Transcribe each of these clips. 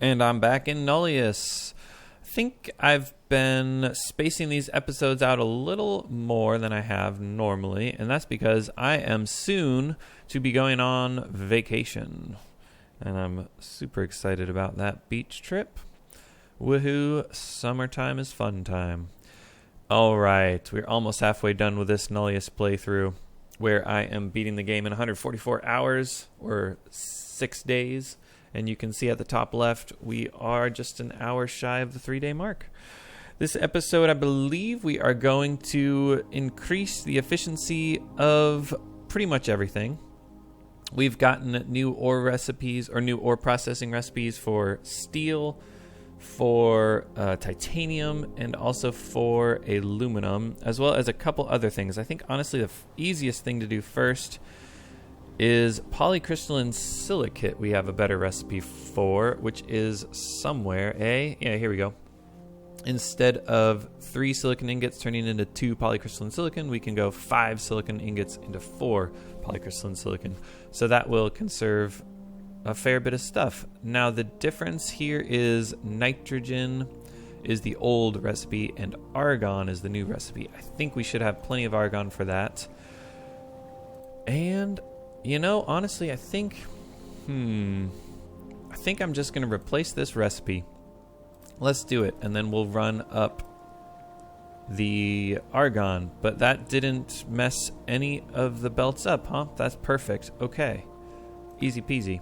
And I'm back in Nullius. I think I've been spacing these episodes out a little more than I have normally, and that's because I am soon to be going on vacation. And I'm super excited about that beach trip. Woohoo, summertime is fun time. Alright, we're almost halfway done with this Nullius playthrough, where I am beating the game in 144 hours, or 6 days. And you can see at the top left, we are just an hour shy of the 3-day mark. This episode, I believe we are going to increase the efficiency of pretty much everything. We've gotten new ore recipes, or new ore processing recipes for steel, for titanium, and also for aluminum, as well as a couple other things. I think, honestly, the easiest thing to do first is polycrystalline silicate. We have a better recipe for, which is somewhere here we go. Instead of 3 silicon ingots turning into 2 polycrystalline silicon, we can go 5 silicon ingots into 4 polycrystalline silicon. So that will conserve a fair bit of stuff. Now the difference here is nitrogen is the old recipe and argon is the new recipe. I think we should have plenty of argon for that. And you know, honestly, I think I'm just going to replace this recipe. Let's do it, and then we'll run up the argon. But that didn't mess any of the belts up, huh? That's perfect. Okay. Easy peasy.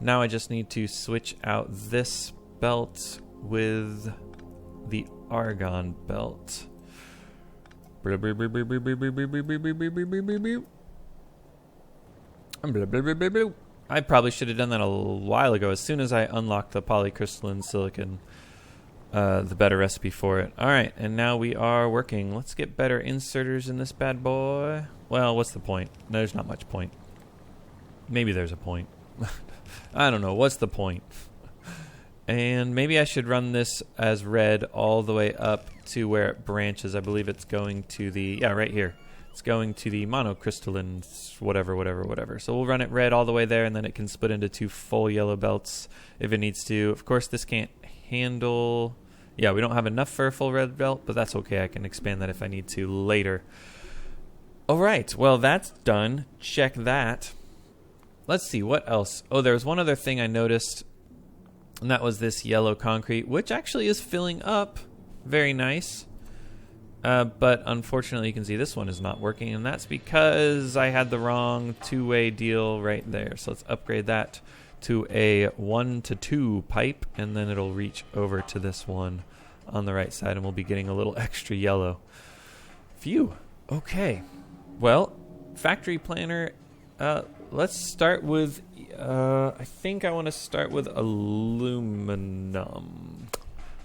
Now I just need to switch out this belt with the argon belt. I probably should have done that a while ago. As soon as I unlocked the polycrystalline silicon, the better recipe for it. Alright, and now we are working. Let's get better inserters in this bad boy. Well, what's the point? There's not much point. Maybe there's a point. I don't know. What's the point? And maybe I should run this as red all the way up to where it branches. I believe it's going to the... yeah, right here. It's going to the monocrystalline whatever. So we'll run it red all the way there, and then it can split into 2 full yellow belts if it needs to. Of course, this can't handle... yeah, we don't have enough for a full red belt, but that's okay. I can expand that if I need to later. All right, well, that's done. Check that. Let's see, what else? Oh, there was one other thing I noticed, and that was this yellow concrete, which actually is filling up. Very nice. But unfortunately, you can see this one is not working, and that's because I had the wrong 2-way deal right there. So let's upgrade that to a 1-to-2 pipe, and then it'll reach over to this one on the right side, and we'll be getting a little extra yellow. Phew. Okay. Well, factory planner. Let's start with. I think I want to start with aluminum.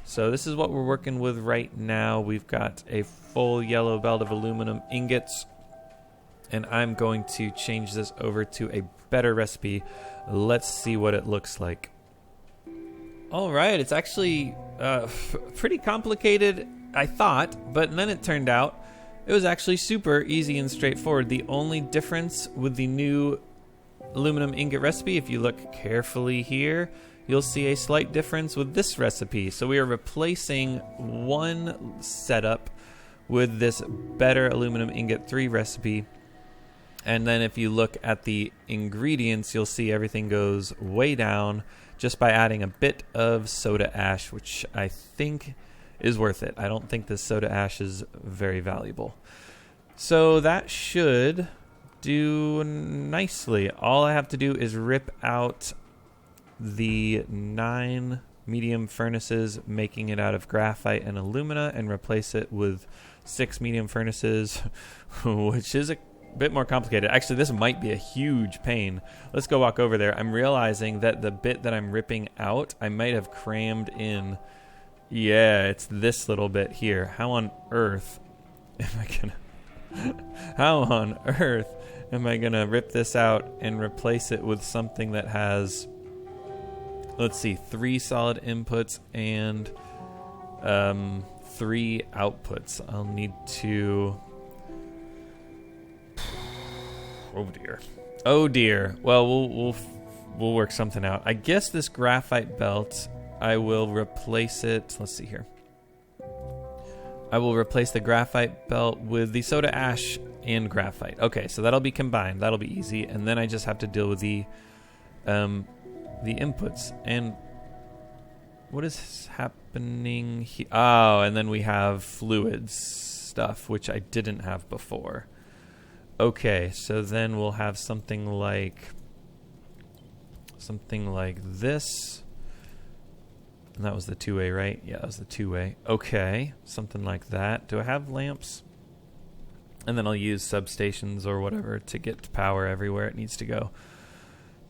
So this is what we're working with right now. We've got a full yellow belt of aluminum ingots, and I'm going to change this over to a better recipe. Let's see what it looks like. All right, it's actually pretty complicated, I thought, but then it turned out it was actually super easy and straightforward. The only difference with the new aluminum ingot recipe, if you look carefully here, you'll see a slight difference with this recipe. So we are replacing one setup with this better aluminum ingot 3 recipe. And then if you look at the ingredients, you'll see everything goes way down just by adding a bit of soda ash, which I think is worth it. I don't think this soda ash is very valuable. So that should do nicely. All I have to do is rip out the 9 medium furnaces, making it out of graphite and alumina, and replace it with 6 medium furnaces, which is a bit more complicated. Actually, this might be a huge pain. Let's go walk over there. I'm realizing that the bit that I'm ripping out, I might have crammed in. Yeah, it's this little bit here. How on earth am I gonna rip this out and replace it with something that has, let's see, 3 solid inputs and 3 outputs? I'll need to... oh dear. Well, we'll We'll work something out. I guess this graphite belt, I will replace it. Let's see here. I will replace the graphite belt with the soda ash and graphite. Okay, so that'll be combined. That'll be easy. And then I just have to deal with the inputs. And what is happening here? Oh, and then we have fluids stuff, which I didn't have before. Okay, so then we'll have something like this. And that was the two-way, right? Yeah, that was the two-way. Okay, something like that. Do I have lamps? And then I'll use substations or whatever to get power everywhere it needs to go.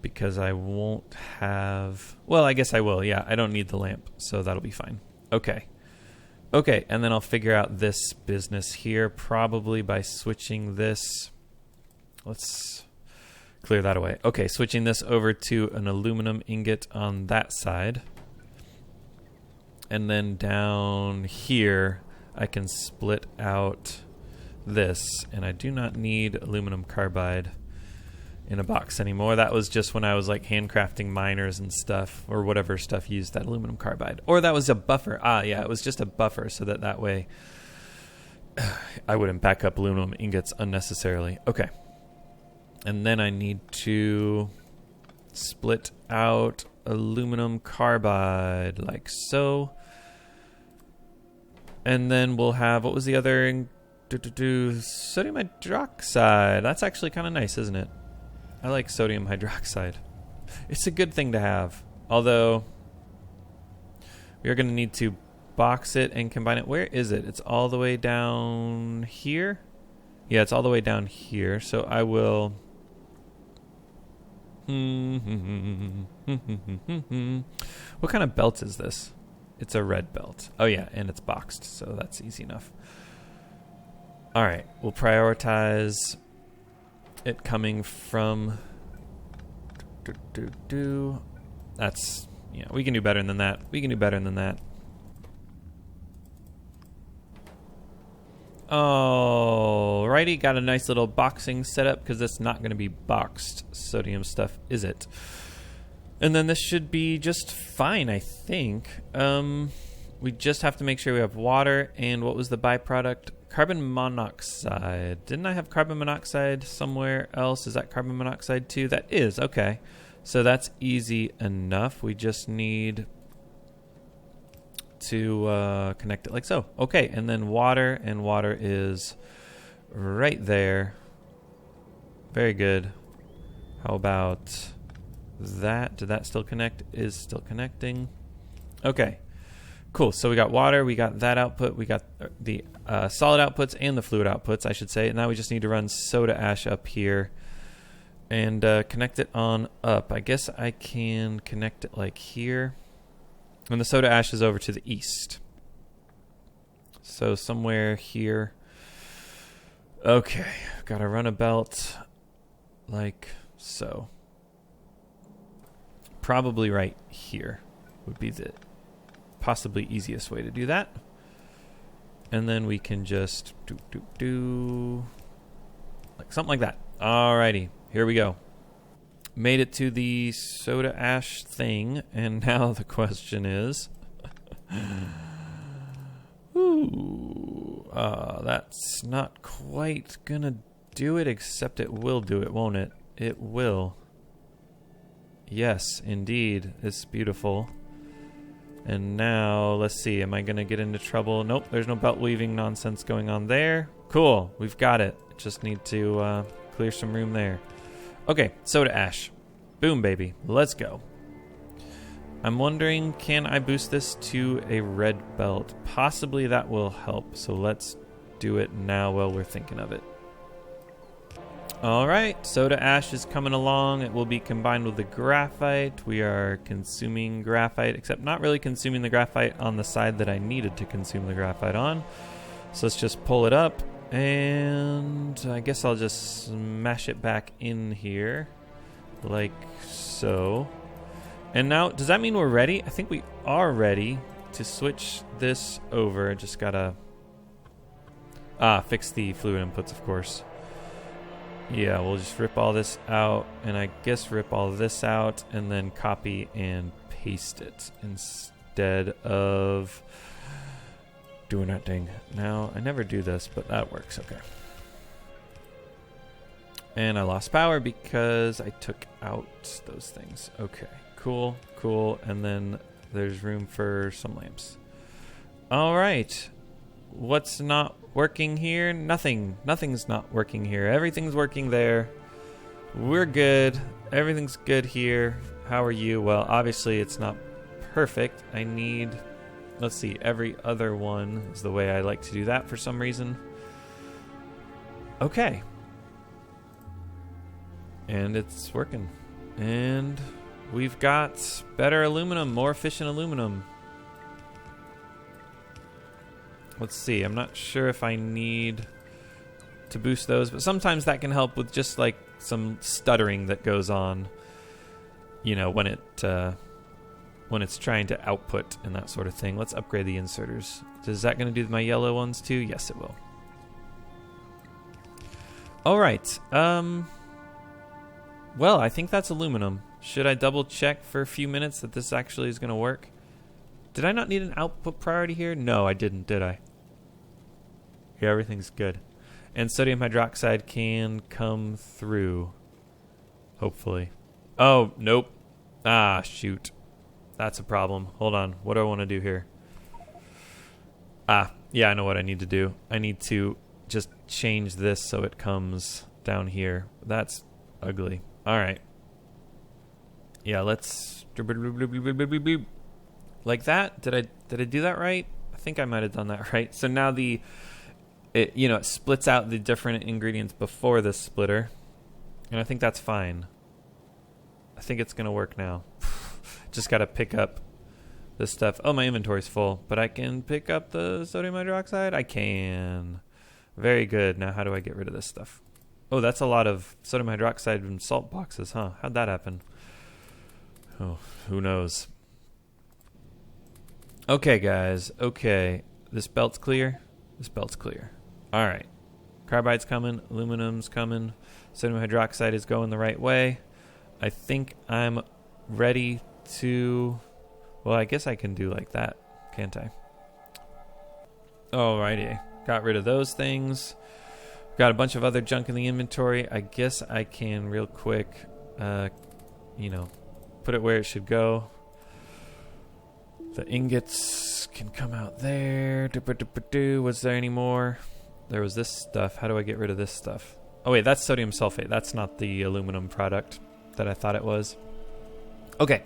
Because I won't have... Well, I guess I will. Yeah, I don't need the lamp, so that'll be fine. Okay. Okay, and then I'll figure out this business here, probably by switching this. Let's clear that away. Okay, switching this over to an aluminum ingot on that side. And then down here, I can split out this. And I do not need aluminum carbide in a box anymore. That was just when I was like handcrafting miners and stuff, or whatever stuff used that aluminum carbide. Or that was a buffer. Ah, yeah, it was just a buffer so that way I wouldn't back up aluminum ingots unnecessarily. Okay. And then I need to split out aluminum carbide like so. And then we'll have, what was the other? Sodium hydroxide. That's actually kind of nice, isn't it? I like sodium hydroxide. It's a good thing to have. Although, we are going to need to box it and combine it. Where is it? It's all the way down here? Yeah, it's all the way down here. So I will... What kind of belt is this? It's a red belt. Oh yeah, and it's boxed, so that's easy enough. All right, we'll prioritize it coming from... That's... Yeah, we can do better than that. We can do better than that. Alrighty, got a nice little boxing setup because it's not going to be boxed sodium stuff, is it? And then this should be just fine, I think. We just have to make sure we have water, and what was the byproduct? Carbon monoxide. Didn't I have carbon monoxide somewhere else? Is that carbon monoxide too? That is, okay. So that's easy enough. We just need to connect it like so. Okay, and then water, and water is right there. Very good. How about that? Did that still connect? Is still connecting. Okay, cool. So we got water, we got that output, we got the solid outputs and the fluid outputs, I should say. And now we just need to run soda ash up here and connect it on up. I guess I can connect it like here. And the soda ash is over to the east. So somewhere here. Okay, gotta run a belt like so. Probably right here would be the possibly easiest way to do that. And then we can just do like something like that. Alrighty, here we go. Made it to the soda ash thing, and now the question is, that's not quite gonna do it, except it will do it, won't it? It will. Yes, indeed. It's beautiful. And now, let's see, am I gonna get into trouble? Nope, there's no belt weaving nonsense going on there. Cool, we've got it. Just need to clear some room there. Okay, soda ash. Boom, baby. Let's go. I'm wondering, can I boost this to a red belt? Possibly that will help, so let's do it now while we're thinking of it. Alright, soda ash is coming along. It will be combined with the graphite. We are consuming graphite, except not really consuming the graphite on the side that I needed to consume the graphite on. So let's just pull it up. And I guess I'll just smash it back in here like so. And now, does that mean we're ready? I think we are ready to switch this over. Just gotta fix the fluid inputs, of course. Yeah, we'll just rip all this out, and I guess rip all this out, and then copy and paste it instead of doing that thing. Now, I never do this, but that works. Okay. And I lost power because I took out those things. Okay, cool, cool. And then there's room for some lamps. All right. What's not working here? Nothing. Nothing's not working here. Everything's working there. We're good. Everything's good here. How are you? Well, obviously it's not perfect. I need, let's see, every other one is the way I like to do that for some reason. Okay. And it's working. And we've got better aluminum, more efficient aluminum. Let's see. I'm not sure if I need to boost those, but sometimes that can help with just like some stuttering that goes on, you know, when it's trying to output and that sort of thing. Let's upgrade the inserters. Is that going to do my yellow ones too? Yes, it will. All right. Well, I think that's aluminum. Should I double check for a few minutes that this actually is going to work? Did I not need an output priority here? No, I didn't, did I? Yeah, everything's good. And sodium hydroxide can come through. Hopefully. Oh, nope. Ah, shoot. That's a problem. Hold on. What do I want to do here? Ah, yeah, I know what I need to do. I need to just change this so it comes down here. That's ugly. All right. Yeah, let's like that. Did I do that right? I think I might have done that right. So now it splits out the different ingredients before the splitter, and I think that's fine. I think it's gonna work now. Just gotta pick up this stuff. Oh, my inventory's full, but I can pick up the sodium hydroxide. I can. Very good. Now, how do I get rid of this stuff? Oh, that's a lot of sodium hydroxide and salt boxes, huh? How'd that happen? Oh, who knows? Okay, guys. Okay. This belt's clear. This belt's clear. All right. Carbide's coming. Aluminum's coming. Sodium hydroxide is going the right way. I think I'm ready to... Well, I guess I can do like that, can't I? Alrighty. Got rid of those things. Got a bunch of other junk in the inventory. I guess I can real quick, put it where it should go. The ingots can come out there. Was there any more? There was this stuff. How do I get rid of this stuff? Oh, wait, that's sodium sulfate. That's not the aluminum product that I thought it was. Okay.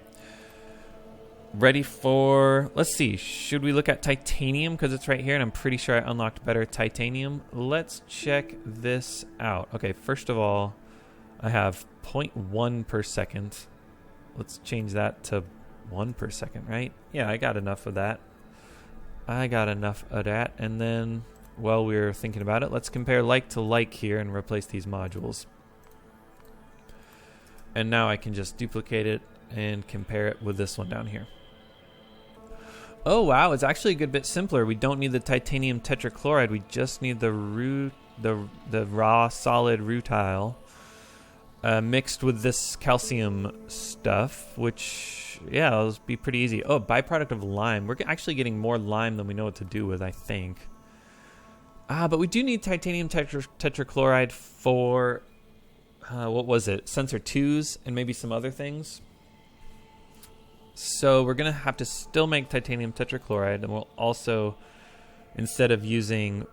Ready for... Let's see. Should we look at titanium? Because it's right here, and I'm pretty sure I unlocked better titanium. Let's check this out. Okay, first of all, I have 0.1 per second. Let's change that to 1 per second, right? Yeah, I got enough of that. And then, while we're thinking about it, let's compare like to like here and replace these modules. And now I can just duplicate it and compare it with this one down here. Oh wow, it's actually a good bit simpler. We don't need the titanium tetrachloride. We just need the raw solid rutile mixed with this calcium stuff, which it'll be pretty easy. Oh, byproduct of lime. We're actually getting more lime than we know what to do with, I think. But we do need titanium tetrachloride for what was it? Sensor 2s and maybe some other things. So we're going to have to still make titanium tetrachloride, and we'll also, instead of using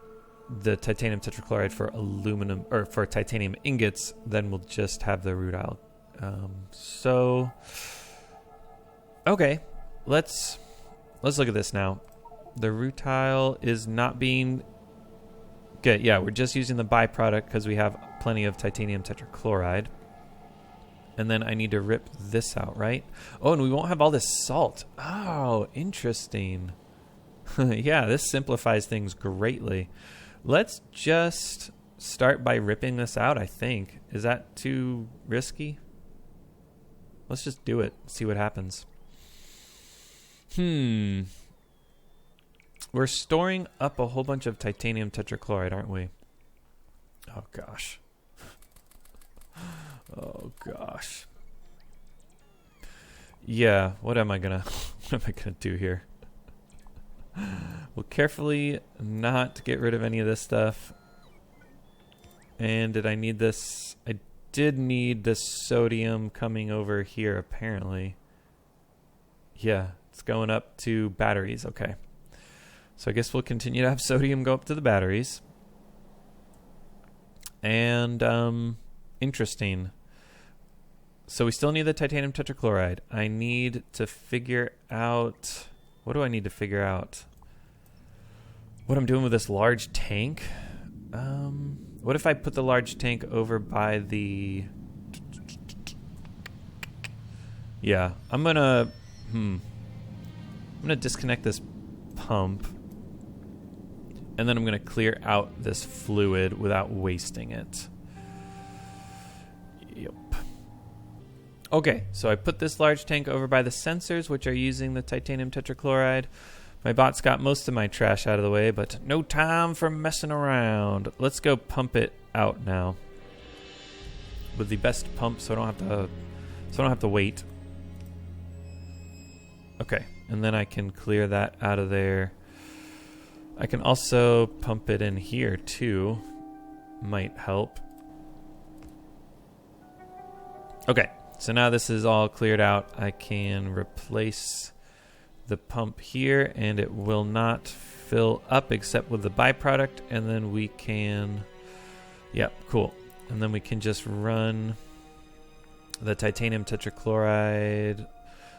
the titanium tetrachloride for aluminum or for titanium ingots, then we'll just have the rutile. Okay, let's look at this now. The rutile is not being good. Yeah, we're just using the byproduct because we have plenty of titanium tetrachloride. And then I need to rip this out, right? Oh, and we won't have all this salt. Oh, interesting. Yeah, this simplifies things greatly. Let's just start by ripping this out, I think. Is that too risky? Let's just do it. See what happens. We're storing up a whole bunch of titanium tetrachloride, aren't we? Oh, gosh. Oh gosh. Yeah, what am I gonna do here? We'll carefully not get rid of any of this stuff. And did I need this? I did need the sodium coming over here, apparently. Yeah, it's going up to batteries. Okay. So I guess we'll continue to have sodium go up to the batteries. And, interesting. So we still need the titanium tetrachloride. I need to figure out... What do I need to figure out? What I'm doing with this large tank? What if I put the large tank over by the... Yeah, I'm gonna disconnect this pump. And then I'm gonna clear out this fluid without wasting it. Yep. Okay, so I put this large tank over by the sensors, which are using the titanium tetrachloride. My bot's got most of my trash out of the way, but no time for messing around. Let's go pump it out now with the best pump, so I don't have to wait. Okay, and then I can clear that out of there. I can also pump it in here too. Might help. Okay, so now this is all cleared out. I can replace the pump here, and it will not fill up except with the byproduct, and then we can... Yep, cool. And then we can just run the titanium tetrachloride.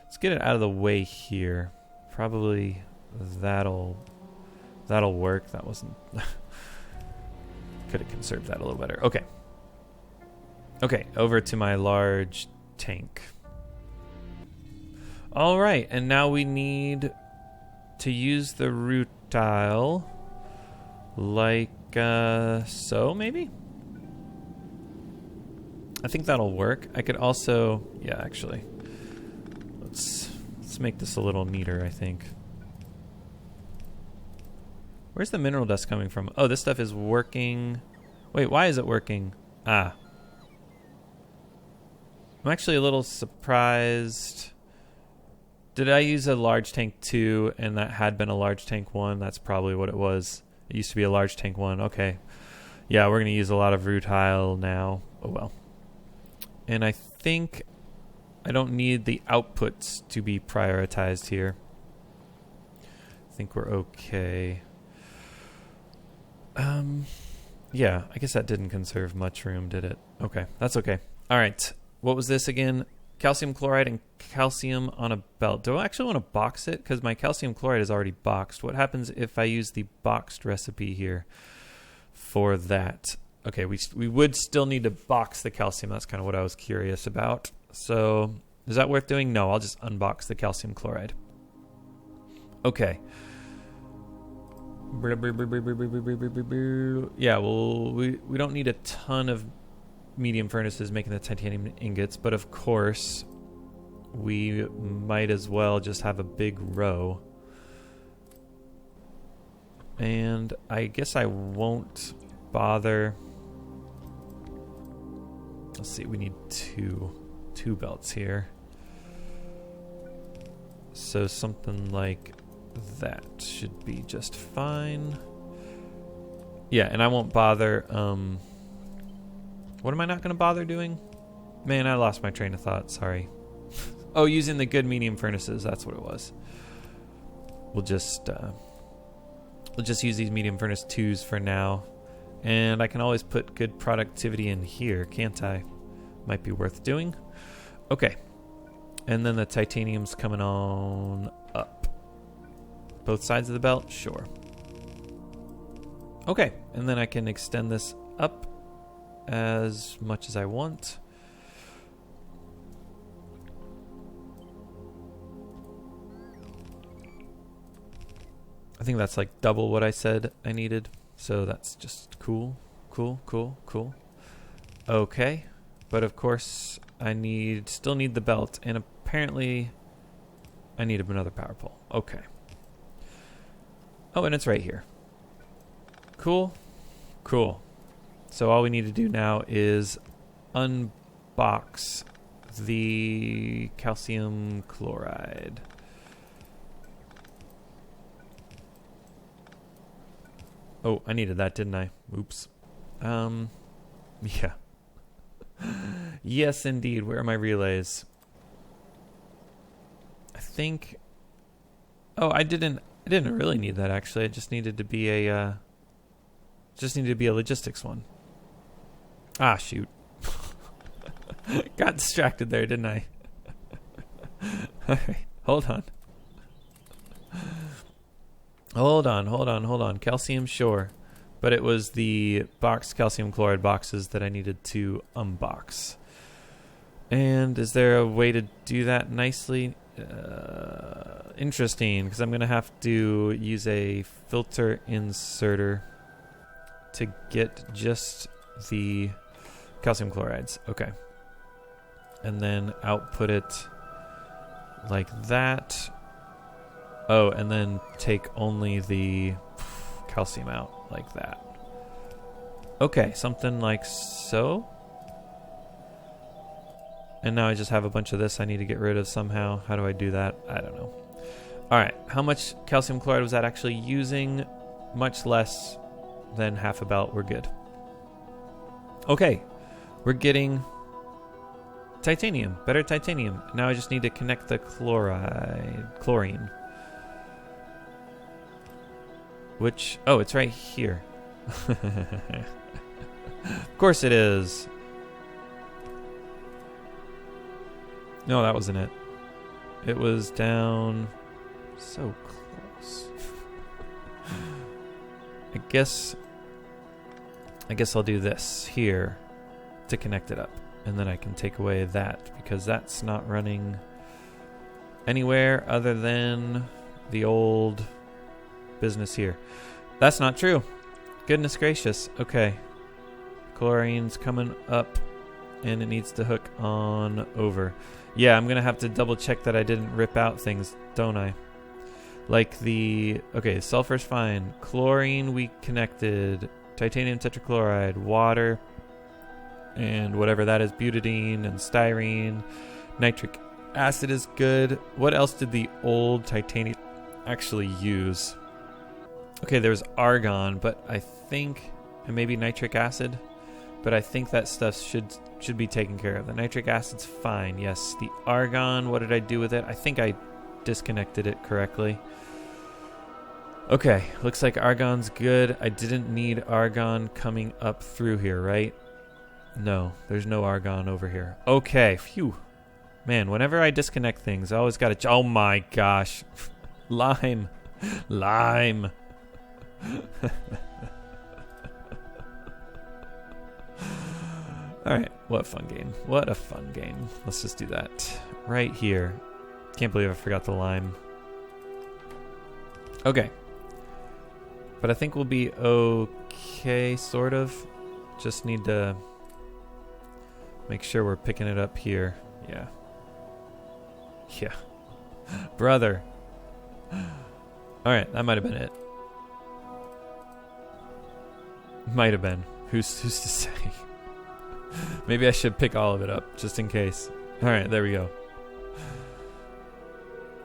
Let's get it out of the way here. Probably that'll work. That wasn't... Could have conserved that a little better. Okay. Okay, over to my large tank. All right, and now we need to use the rutile like so, maybe? I think that'll work. I could also... Yeah, actually. Let's make this a little neater, I think. Where's the mineral dust coming from? Oh, this stuff is working... Wait, why is it working? Ah. I'm actually a little surprised... Did I use a large tank 2 and that had been a large tank 1? That's probably what it was. It used to be a large tank 1. Okay. Yeah, we're going to use a lot of rutile now. Oh well. And I think I don't need the outputs to be prioritized here. I think we're okay. Yeah, I guess that didn't conserve much room, did it? Okay, that's okay. All right. What was this again? Calcium chloride and calcium on a belt. Do I actually want to box it? Because my calcium chloride is already boxed. What happens if I use the boxed recipe here for that? Okay, we would still need to box the calcium. That's kind of what I was curious about. So is that worth doing? No, I'll just unbox the calcium chloride. Okay. Yeah, well, we don't need a ton of medium furnaces making the titanium ingots, but of course we might as well just have a big row. And I guess I won't bother. Let's see, we need two belts here. So something like that should be just fine. Yeah, and I won't bother what am I not going to bother doing? Man, I lost my train of thought. Sorry. Oh, using the good medium furnaces. That's what it was. We'll just use these medium furnace 2s for now. And I can always put good productivity in here, can't I? Might be worth doing. Okay. And then the titanium's coming on up. Both sides of the belt? Sure. Okay. And then I can extend this up as much as I want. I think that's like double what I said I needed. So that's just cool. Cool. Okay. But of course I still need the belt, and apparently I need another power pole. Okay. Oh, and it's right here. Cool. So all we need to do now is unbox the calcium chloride. Oh, I needed that, didn't I? Oops. Yeah. Yes, indeed. Where are my relays? I think... Oh, I didn't really need that, actually. It just needed to be a... logistics one. Ah, shoot. Got distracted there, didn't I? Alright, hold on. Hold on. Calcium, sure. But it was the boxed calcium chloride boxes that I needed to unbox. And is there a way to do that nicely? Interesting, because I'm going to have to use a filter inserter to get just the calcium chlorides. Okay. And then output it like that. Oh, and then take only the calcium out like that. Okay, something like so. And now I just have a bunch of this I need to get rid of somehow. How do I do that? I don't know. Alright, how much calcium chloride was that actually using? Much less than half a belt. We're good. Okay, we're getting titanium. Better titanium. Now I just need to connect the chlorine. Which, oh, it's right here. Of course it is. No, that wasn't it. It was down so close. I guess I'll do this here to connect it up. And then I can take away that because that's not running anywhere other than the old business here. That's not true. Goodness gracious. Okay. Chlorine's coming up and it needs to hook on over. Yeah, I'm going to have to double check that I didn't rip out things, don't I? Like the... Okay, sulfur's fine. Chlorine we connected. Titanium tetrachloride. Water. And whatever that is. Butadiene and styrene. Nitric acid is good. What else did the old titanium actually use? Okay, there's argon, but I think... And maybe nitric acid. But I think that stuff should be taken care of. The nitric acid's fine, yes. The argon, what did I do with it? I think I disconnected it correctly. Okay, looks like argon's good. I didn't need argon coming up through here, right? No, there's no argon over here. Okay, phew. Man, whenever I disconnect things, I always gotta... Oh my gosh. Lime. Lime. Alright, what a fun game. What a fun game. Let's just do that. Right here. Can't believe I forgot the lime. Okay. But I think we'll be okay, sort of. Just need to make sure we're picking it up here. Yeah. Yeah. Brother. Alright, that might have been it. Might have been. Who's to say? Maybe I should pick all of it up, just in case. Alright, there we go.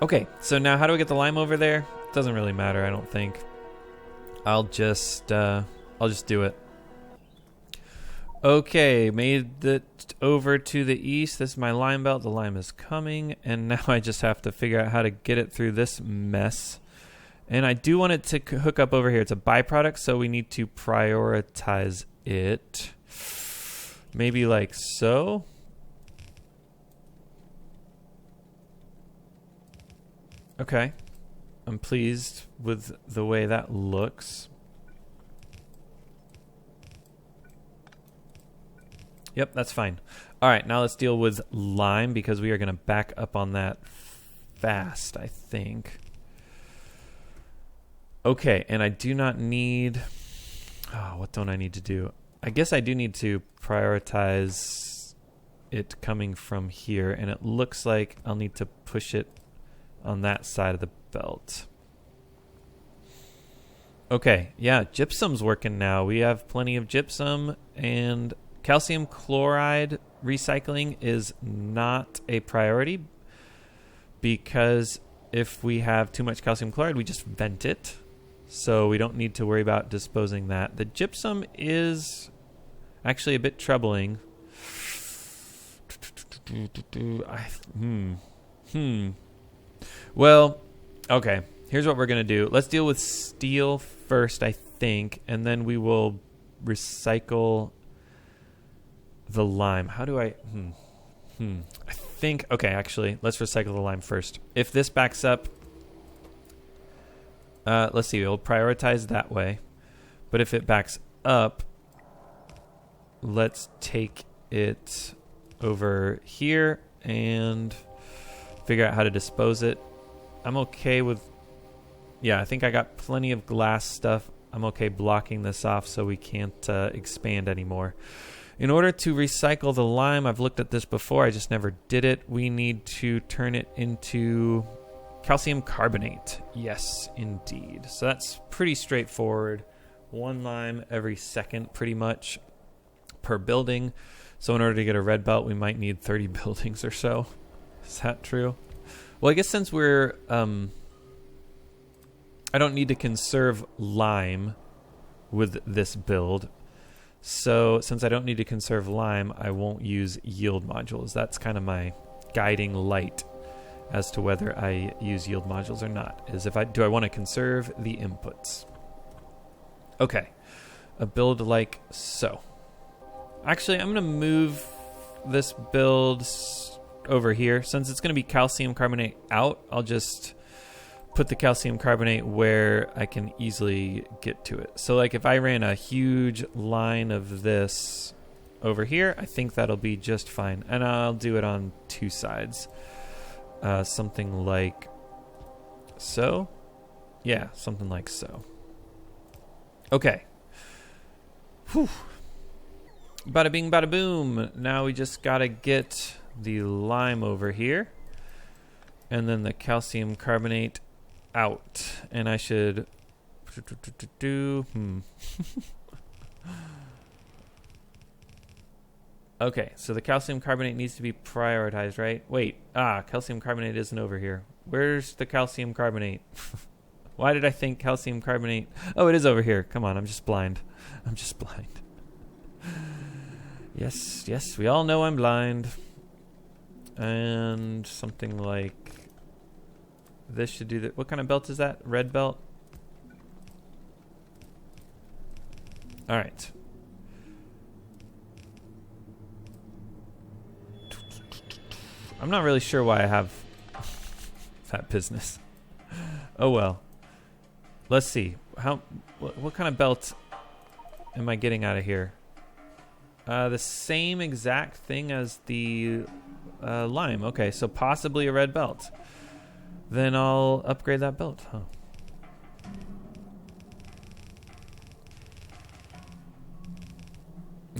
Okay, so now how do I get the lime over there? Doesn't really matter, I don't think. I'll just do it. Okay, made it over to the east. This is my lime belt. The lime is coming. And now I just have to figure out how to get it through this mess. And I do want it to hook up over here. It's a byproduct, so we need to prioritize it. Maybe like so. Okay. I'm pleased with the way that looks. Yep, that's fine. All right, now let's deal with lime because we are going to back up on that fast, I think. Okay, and I do not need... Oh, what don't I need to do? I guess I do need to prioritize it coming from here, and it looks like I'll need to push it on that side of the belt. Okay, yeah, gypsum's working now. We have plenty of gypsum and Calcium chloride recycling is not a priority because if we have too much calcium chloride, we just vent it. So we don't need to worry about disposing that. The gypsum is actually a bit troubling. Well, okay. Here's what we're going to do. Let's deal with steel first, I think, and then we will recycle the lime. How do I... I think... Okay, actually, let's recycle the lime first. If this backs up... let's see. We'll prioritize that way. But if it backs up, let's take it over here and figure out how to dispose it. I'm okay with... Yeah, I think I got plenty of glass stuff. I'm okay blocking this off so we can't expand anymore. In order to recycle the lime, I've looked at this before, I just never did it. We need to turn it into calcium carbonate. Yes, indeed. So that's pretty straightforward. 1 lime every second, pretty much, per building. So in order to get a red belt, we might need 30 buildings or so. Is that true? Well, I guess since we're... I don't need to conserve lime with this build. So since I don't need to conserve lime, I won't use yield modules. That's kind of my guiding light as to whether I use yield modules or not. Is if do I want to conserve the inputs? Okay. A build like so. Actually, I'm going to move this build over here. Since it's going to be calcium carbonate out, I'll just put the calcium carbonate where I can easily get to it. So like if I ran a huge line of this over here, I think that'll be just fine. And I'll do it on 2 sides. Something like so. Yeah, something like so. Okay. Whew. Bada bing, bada boom. Now we just gotta get the lime over here. And then the calcium carbonate out. And I should... Okay, so the calcium carbonate needs to be prioritized, right? Wait, calcium carbonate isn't over here. Where's the calcium carbonate? Why did I think calcium carbonate... Oh, it is over here. Come on, I'm just blind. I'm just blind. Yes, we all know I'm blind. And something like... This should do the... What kind of belt is that? Red belt? Alright. I'm not really sure why I have that business. Oh well. Let's see. What kind of belt am I getting out of here? The same exact thing as the lime. Okay, so possibly a red belt. Then I'll upgrade that belt. Huh.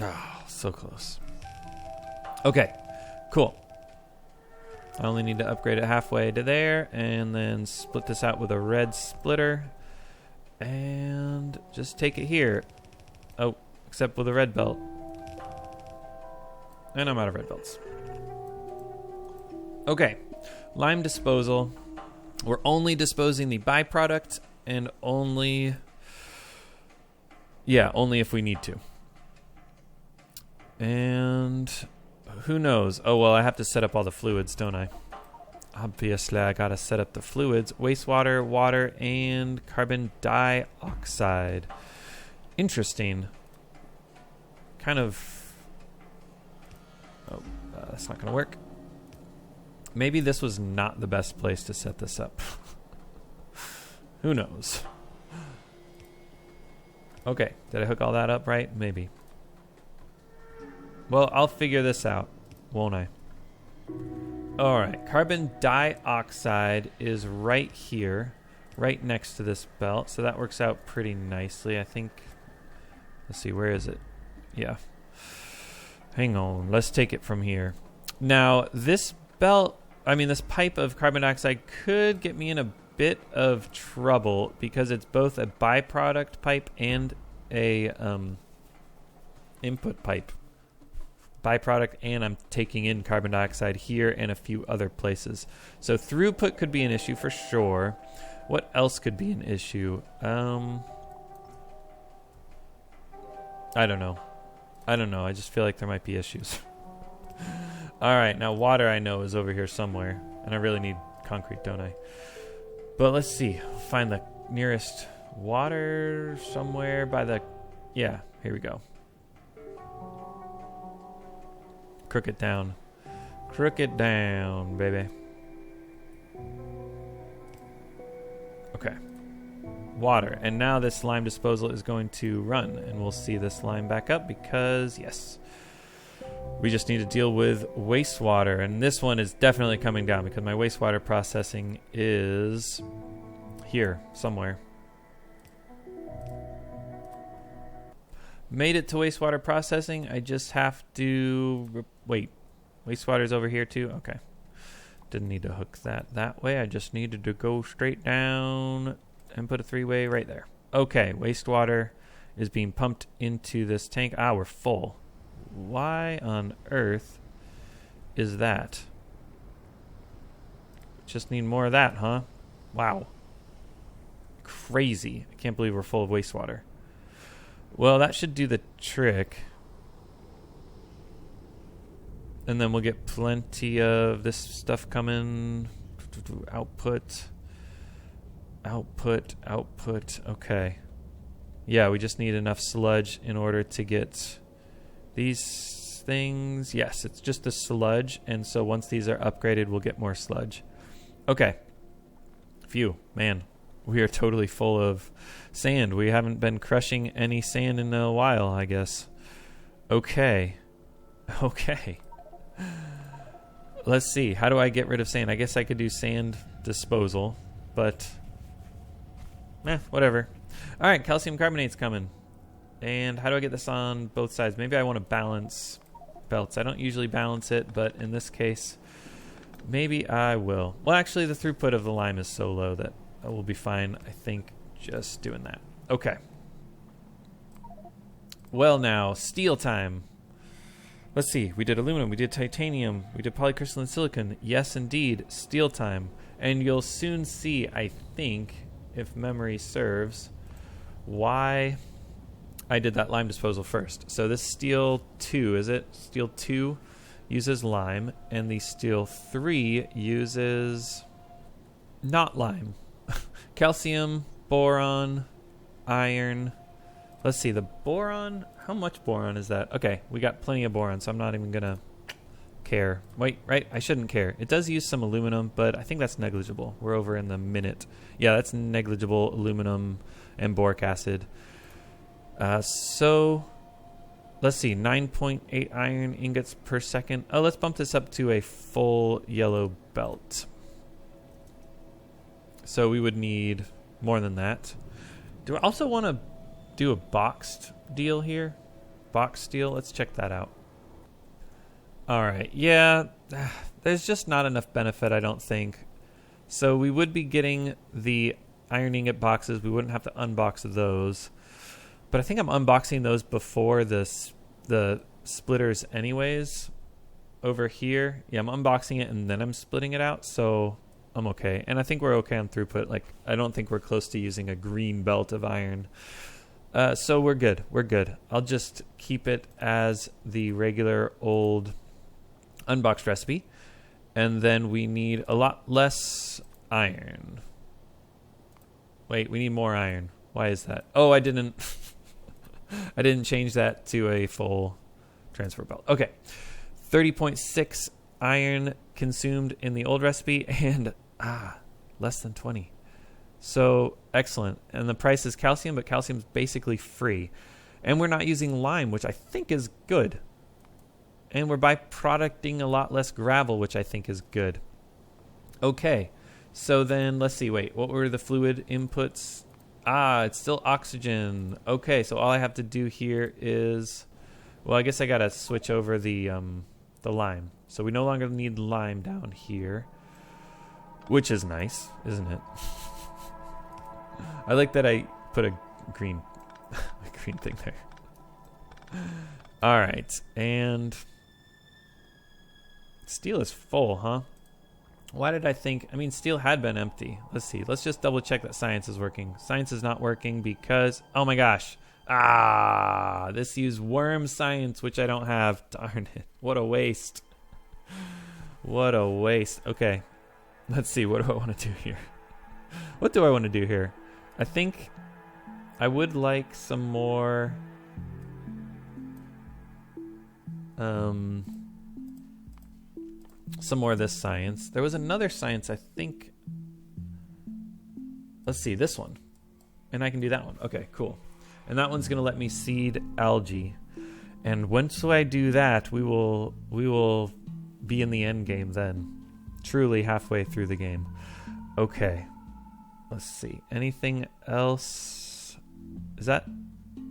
Oh, so close. Okay, cool. I only need to upgrade it halfway to there and then split this out with a red splitter and just take it here. Oh, except with a red belt. And I'm out of red belts. Okay, lime disposal. We're only disposing the byproduct and only if we need to. And who knows? Oh, well, I have to set up all the fluids, don't I? Obviously, I got to set up the fluids. Wastewater, water, and carbon dioxide. Interesting. Kind of... Oh, that's not going to work. Maybe this was not the best place to set this up. Who knows? Okay, did I hook all that up right? Maybe. Well, I'll figure this out, won't I? Alright, carbon dioxide is right here, right next to this belt, so that works out pretty nicely, I think. Let's see, where is it? Yeah. Hang on, let's take it from here. Now, this this pipe of carbon dioxide could get me in a bit of trouble because it's both a byproduct pipe and a input pipe. byproduct, and I'm taking in carbon dioxide here and a few other places. So throughput could be an issue for sure. What else could be an issue? I don't know. I just feel like there might be issues. All right, now water I know is over here somewhere, and I really need concrete, don't I? But let's see. Find the nearest water somewhere by the... Yeah, here we go. Crook it down. Crook it down, baby. Okay. Water. And now this slime disposal is going to run. And we'll see the slime back up because, yes. We just need to deal with wastewater. And this one is definitely coming down because my wastewater processing is here somewhere. Made it to wastewater processing. I just have to... Wait. Wastewater's over here too? Okay. Didn't need to hook that way. I just needed to go straight down and put a three-way right there. Okay. Wastewater is being pumped into this tank. Ah, we're full. Why on earth is that? Just need more of that, huh? Wow. Crazy. I can't believe we're full of wastewater. Well, that should do the trick. And then we'll get plenty of this stuff coming. Output. Okay. Yeah, we just need enough sludge in order to get these things. Yes, it's just the sludge. And so once these are upgraded, we'll get more sludge. Okay. Phew, man. We are totally full of sand. We haven't been crushing any sand in a while, I guess. Okay. Let's see. How do I get rid of sand? I guess I could do sand disposal, but whatever. All right, calcium carbonate's coming. And how do I get this on both sides? Maybe I want to balance belts. I don't usually balance it, but in this case, maybe I will. Well, actually, the throughput of the lime is so low that will be fine, I think, just doing that. Okay. Well, now, steel time. Let's see. We did aluminum. We did titanium. We did polycrystalline silicon. Yes, indeed. Steel time. And you'll soon see, I think, if memory serves, why I did that lime disposal first. So this steel 2, is it? Steel 2 uses lime, and the steel 3 uses not lime. Calcium, boron, iron. Let's see, the boron, how much boron is that? Okay, we got plenty of boron, so I'm not even gonna care. Wait, right, I shouldn't care. It does use some aluminum, but I think that's negligible. We're over in the minute. Yeah, that's negligible aluminum and boric acid. So, let's see, 9.8 iron ingots per second. Oh, let's bump this up to a full yellow belt. So we would need more than that. Do I also want to do a boxed deal here? Box steel? Let's check that out. All right. Yeah, there's just not enough benefit, I don't think. So we would be getting the iron ingot boxes. We wouldn't have to unbox those. But I think I'm unboxing those before the splitters anyways. Over here. Yeah, I'm unboxing it and then I'm splitting it out. So I'm okay. And I think we're okay on throughput. Like, I don't think we're close to using a green belt of iron. So we're good. We're good. I'll just keep it as the regular old unboxed recipe. And then we need a lot less iron. Wait, we need more iron. Why is that? Oh, I didn't I didn't change that to a full transfer belt. Okay. 30.6 iron consumed in the old recipe and less than 20. So excellent. And the price is calcium, but calcium's basically free. And we're not using lime, which I think is good. And we're byproducting a lot less gravel, which I think is good. Okay. So then let's see. Wait, what were the fluid inputs? It's still oxygen. Okay, so all I have to do here is, well, I guess I gotta switch over the lime. So we no longer need lime down here, which is nice, isn't it? I like that I put a green thing there. All right, and Steel is full, huh? Why did I think... I mean, steel had been empty. Let's see. Let's just double check that science is working. Science is not working because... Oh my gosh. Ah, this used worm science, which I don't have. Darn it. What a waste. What a waste. Okay. Let's see. What do I want to do here? What do I want to do here? I think I would like some more... some more of this science. There was another science, I think. Let's see, this one. And I can do that one. Okay, cool. And that one's going to let me seed algae. And once I do that, we will be in the end game then. Truly halfway through the game. Okay. Let's see. Anything else? Is that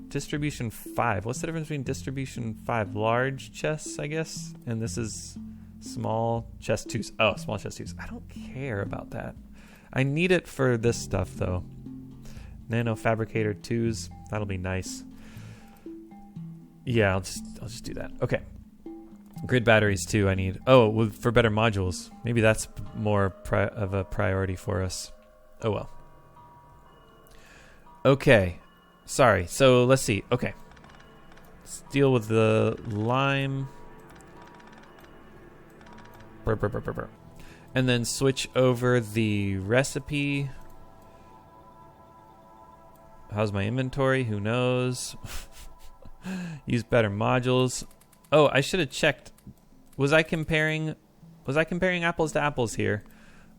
distribution 5? What's the difference between distribution 5? Large chests, I guess? And this is small chest 2s. Oh, small chest 2s. I don't care about that. I need it for this stuff, though. Nano fabricator 2s. That'll be nice. Yeah, I'll just do that. Okay. Grid batteries too I need. Oh, for better modules. Maybe that's more of a priority for us. Oh well. Okay. Sorry. So let's see. Okay. Let's deal with the lime. Burr, burr, burr, burr, burr. And then switch over the recipe. How's my inventory? Who knows? Use better modules. Oh, I should have checked. Was I comparing apples to apples here?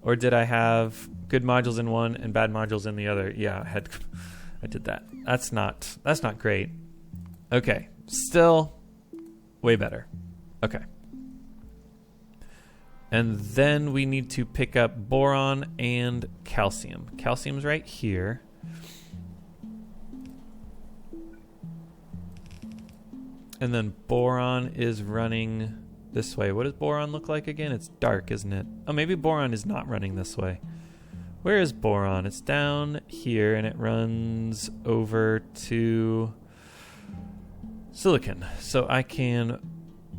Or did I have good modules in one and bad modules in the other? Yeah, I did that. That's not great. Okay. Still way better. Okay. And then we need to pick up boron and calcium. Calcium's right here. And then boron is running this way. What does boron look like again? It's dark, isn't it? Oh, maybe boron is not running this way. Where is boron? It's down here, and it runs over to silicon. So I can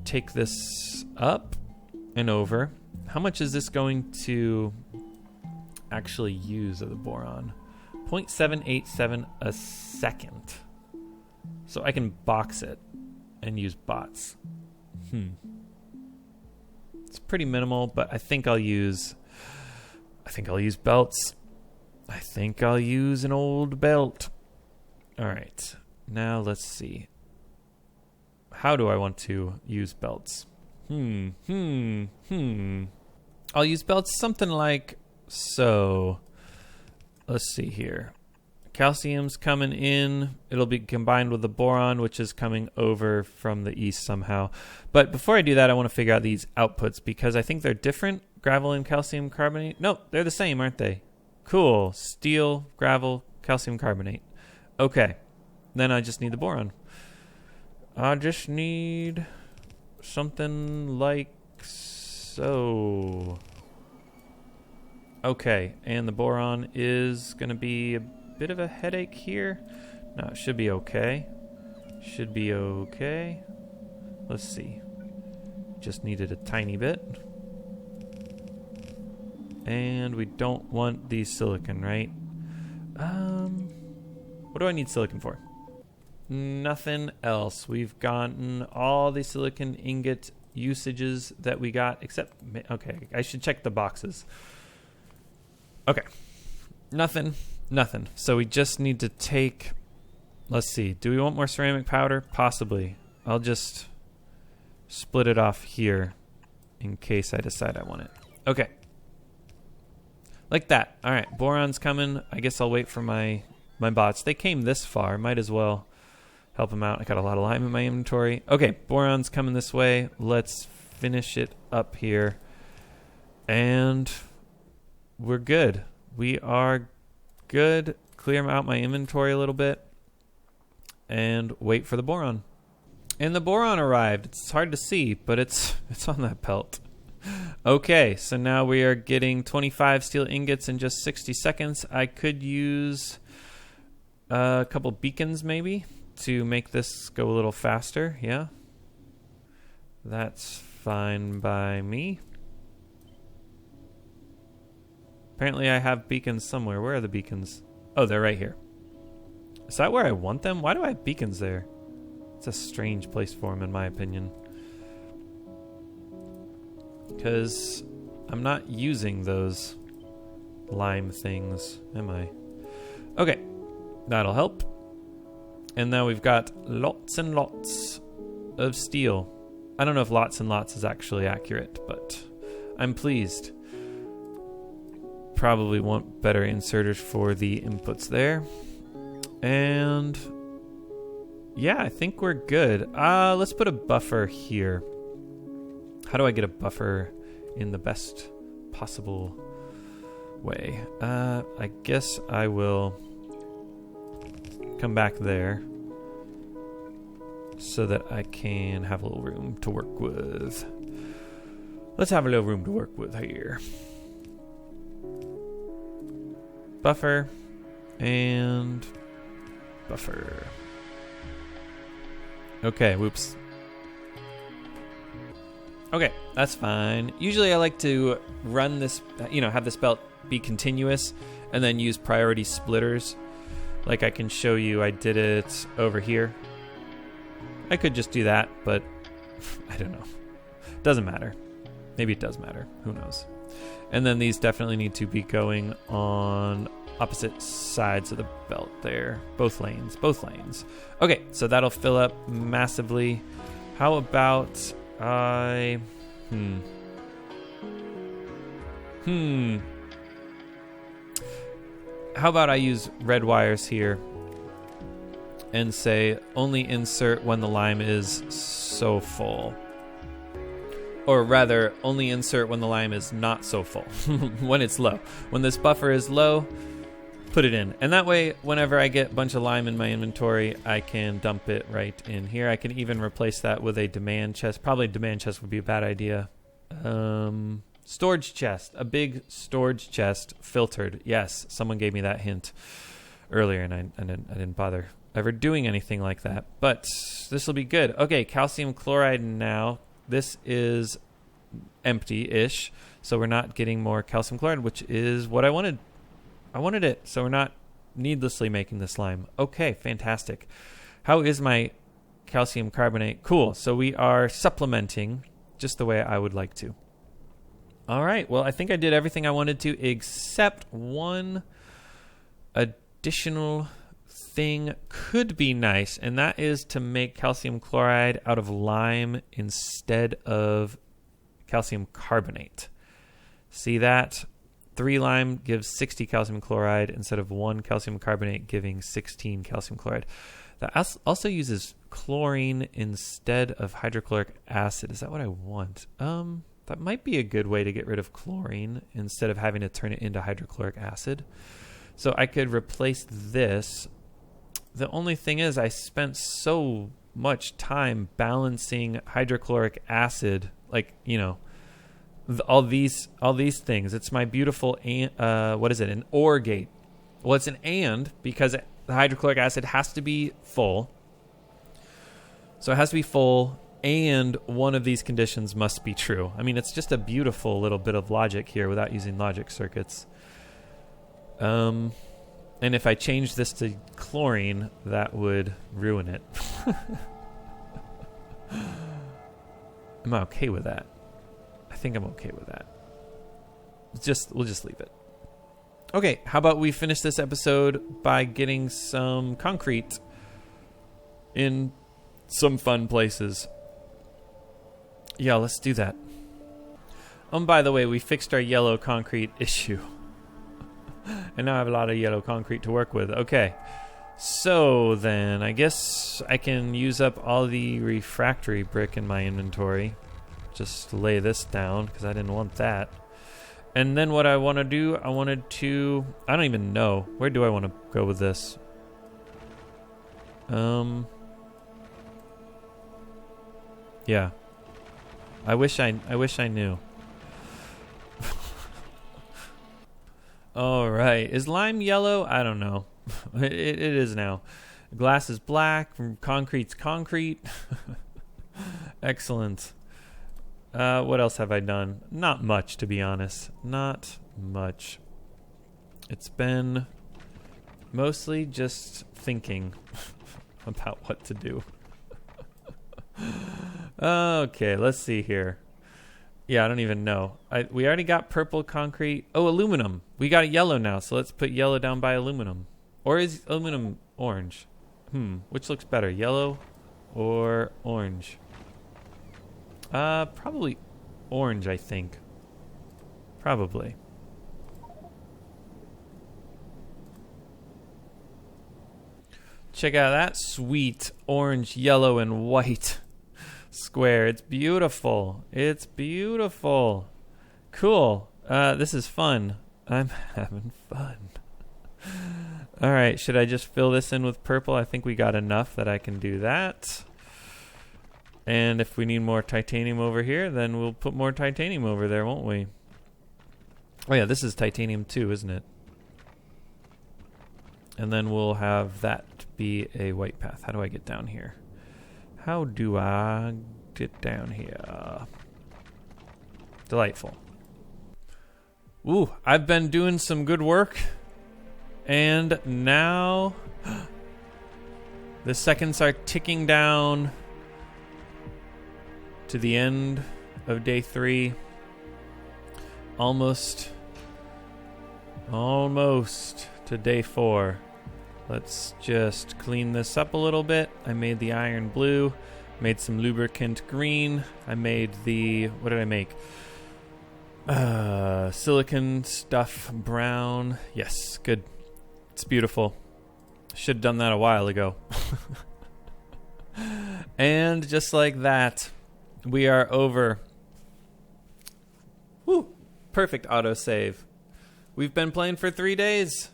take this up and over. How much is this going to actually use of the boron? 0.787 a second. So I can box it and use bots. It's pretty minimal, but I think I'll use belts. I think I'll use an old belt. All right. Now let's see. How do I want to use belts? I'll use belts something like so. Let's see here. Calcium's coming in. It'll be combined with the boron, which is coming over from the east somehow. But before I do that, I want to figure out these outputs because I think they're different. Gravel and calcium carbonate. Nope, they're the same, aren't they? Cool. Steel, gravel, calcium carbonate. Okay. Then I just need the boron. I just need something like so. Okay, and the boron is going to be a bit of a headache here. No, it should be okay. Should be okay. Let's see. Just needed a tiny bit. And we don't want the silicon, right? What do I need silicon for? Nothing else. We've gotten all the silicon ingot usages that we got, except... Okay, I should check the boxes. Okay. Nothing. So we just need to take... Let's see. Do we want more ceramic powder? Possibly. I'll just split it off here in case I decide I want it. Okay. Like that. All right. Boron's coming. I guess I'll wait for my bots. They came this far. Might as well help them out. I got a lot of lime in my inventory. Okay. Boron's coming this way. Let's finish it up here. And we're good. We are good. Clear out my inventory a little bit. And wait for the boron. And the boron arrived. It's hard to see, but it's on that belt. Okay, so now we are getting 25 steel ingots in just 60 seconds. I could use a couple beacons maybe to make this go a little faster. Yeah, that's fine by me. Apparently I have beacons somewhere. Where are the beacons? Oh, they're right here. Is that where I want them? Why do I have beacons there? It's a strange place for them, in my opinion. Because I'm not using those lime things, am I? Okay, that'll help. And now we've got lots and lots of steel. I don't know if lots and lots is actually accurate, but I'm pleased. Probably want better inserters for the inputs there. And yeah, I think we're good. Let's put a buffer here. How do I get a buffer in the best possible way? I guess I will come back there so that I can have a little room to work with. Let's have a little room to work with here. Buffer and buffer. Okay, whoops. Okay, that's fine. Usually I like to run this, have this belt be continuous and then use priority splitters. Like I can show you I did it over here. I could just do that, but I don't know. Doesn't matter. Maybe it does matter. Who knows? And then these definitely need to be going on opposite sides of the belt there. Both lanes. Okay, so that'll fill up massively. How about I... How about I use red wires here and say only insert when the lime is so full. Or rather, only insert when the lime is not so full. When it's low. When this buffer is low, put it in. And that way, whenever I get a bunch of lime in my inventory, I can dump it right in here. I can even replace that with a demand chest. Probably demand chest would be a bad idea. Storage chest. A big storage chest, filtered. Yes, someone gave me that hint earlier, and I didn't bother ever doing anything like that. But this will be good. Okay, calcium chloride now. This is empty-ish, so we're not getting more calcium chloride, which is what I wanted. I wanted it, so we're not needlessly making this lime. Okay, fantastic. How is my calcium carbonate? Cool, so we are supplementing just the way I would like to. All right, well, I think I did everything I wanted to except one additional thing could be nice, and that is to make calcium chloride out of lime instead of calcium carbonate. See that? 3 lime gives 60 calcium chloride instead of 1 calcium carbonate giving 16 calcium chloride. That also uses chlorine instead of hydrochloric acid. Is that what I want? That might be a good way to get rid of chlorine instead of having to turn it into hydrochloric acid. So I could replace this. The only thing is I spent so much time balancing hydrochloric acid, like, all these things. It's my beautiful, what is it, an OR gate. Well, it's an AND because the hydrochloric acid has to be full. So it has to be full, and one of these conditions must be true. I mean, it's just a beautiful little bit of logic here without using logic circuits. And if I change this to chlorine, that would ruin it. Am I okay with that? I think I'm okay with that. We'll just leave it. Okay, how about we finish this episode by getting some concrete in some fun places. Yeah, let's do that. By the way, we fixed our yellow concrete issue. And now I have a lot of yellow concrete to work with. Okay, so then I guess I can use up all the refractory brick in my inventory. Just lay this down because I didn't want that. And then what I want to do, I don't even know. Where do I want to go with this? Yeah. I wish I knew. All right. Is lime yellow? I don't know. It is now. Glass is black. Concrete's concrete. Excellent. What else have I done? Not much, to be honest. Not much. It's been mostly just thinking about what to do. Okay, let's see here. Yeah, I don't even know. We already got purple concrete. Oh, aluminum. We got yellow now, so let's put yellow down by aluminum. Or is aluminum orange? Which looks better, yellow or orange? Probably orange, I think. Probably. Check out that sweet orange, yellow, and white square. It's beautiful. It's beautiful. Cool. This is fun. I'm having fun. All right, should I just fill this in with purple? I think we got enough that I can do that. And if we need more titanium over here, then we'll put more titanium over there, won't we? Oh yeah, this is titanium too, isn't it? And then we'll have that be a white path. How do I get down here? How do I get down here? Delightful. Ooh, I've been doing some good work. And now the seconds are ticking down to the end of day 3. Almost to day 4. Let's just clean this up a little bit. I made the iron blue, made some lubricant green. I made the, what did I make? Silicon stuff brown. Yes, good. It's beautiful. Should have done that a while ago. And just like that, we are over. Woo! Perfect autosave. We've been playing for 3 days.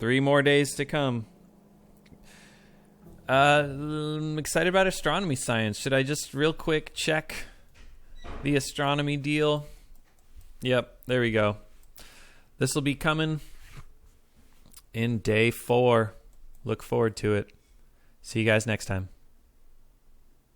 3 more days to come. I'm excited about astronomy science. Should I just real quick check the astronomy deal? Yep, there we go. This will be coming in day 4. Look forward to it. See you guys next time.